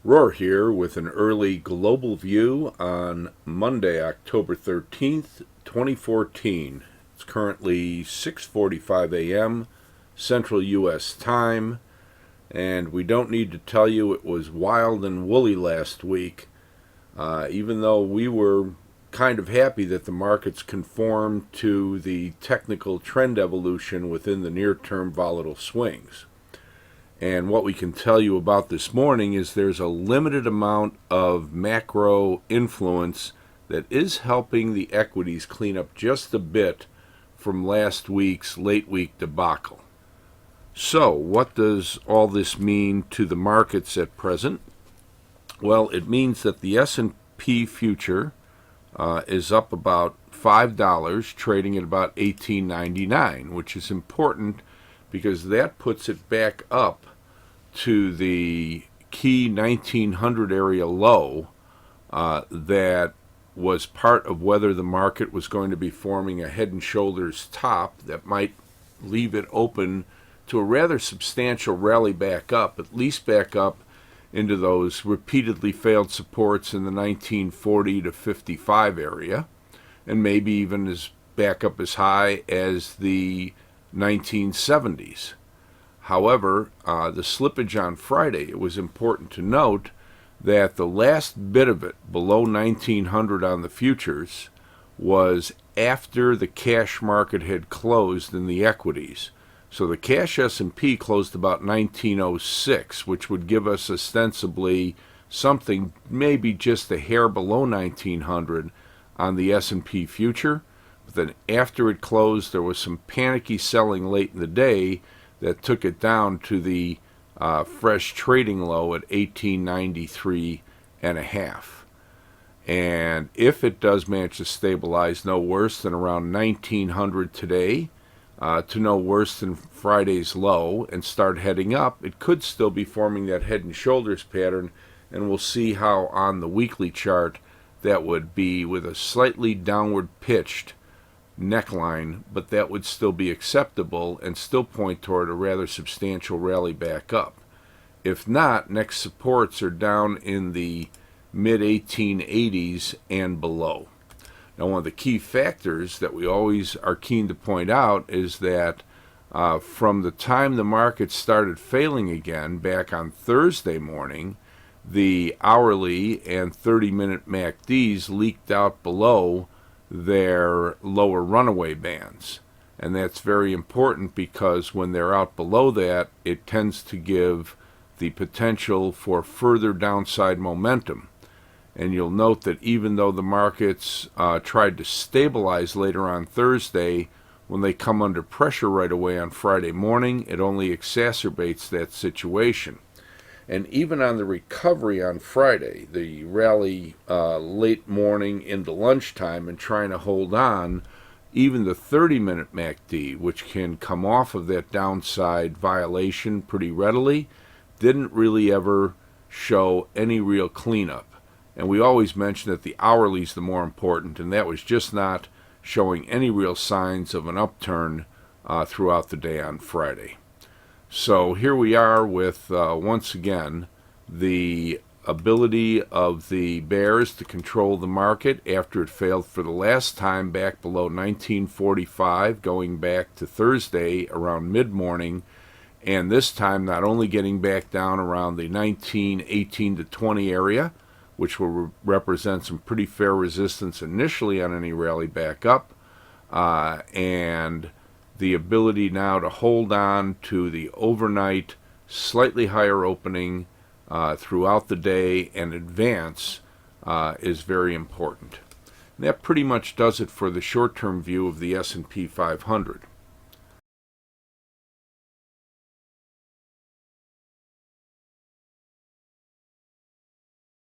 Rohr here with an early global view on Monday, October 13th, 2014. It's currently 6:45 a.m. Central U.S. time, and we don't need to tell you it was wild and woolly last week, even though we were kind of happy that the markets conformed to the technical trend evolution within the near-term volatile swings. And what we can tell you about this morning is there's a limited amount of macro influence that is helping the equities clean up just a bit from last week's late week debacle. So, what does all this mean to the markets at present? Well, it means that the S&P future is up about $5, trading at about $18.99, which is important because that puts it back up to the key 1900 area low that was part of whether the market was going to be forming a head and shoulders top that might leave it open to a rather substantial rally back up, at least back up into those repeatedly failed supports in the 1940 to 55 area, and maybe even as back up as high as the 1970s. However, the slippage on Friday, it was important to note that the last bit of it, below 1900 on the futures, was after the cash market had closed in the equities. So the cash S&P closed about 1906, which would give us ostensibly something maybe just a hair below 1900 on the S&P future. But then after it closed, there was some panicky selling late in the day that took it down to the fresh trading low at 1893 and a half. And if it does manage to stabilize no worse than around 1900 today, to no worse than Friday's low and start heading up, it could still be forming that head and shoulders pattern, and we'll see how on the weekly chart that would be with a slightly downward pitched neckline, but that would still be acceptable and still point toward a rather substantial rally back up. If not, next supports are down in the mid-1880s and below. Now, one of the key factors that we always are keen to point out is that from the time the market started failing again back on Thursday morning, the hourly and 30-minute MACDs leaked out below their lower runaway bands. And that's very important because when they're out below that, it tends to give the potential for further downside momentum. And you'll note that even though the markets tried to stabilize later on Thursday, when they come under pressure right away on Friday morning, it only exacerbates that situation. And even on the recovery on Friday, the rally late morning into lunchtime and trying to hold on, even the 30-minute MACD, which can come off of that downside violation pretty readily, didn't really ever show any real cleanup. And we always mention that the hourly is the more important, and that was just not showing any real signs of an upturn throughout the day on Friday. So here we are with, once again, the ability of the bears to control the market after it failed for the last time back below 1945, going back to Thursday around mid-morning, and this time not only getting back down around the 1918 to 20 area, which will represent some pretty fair resistance initially on any rally back up, and the ability now to hold on to the overnight slightly higher opening throughout the day and advance is very important. And that pretty much does it for the short-term view of the S&P 500.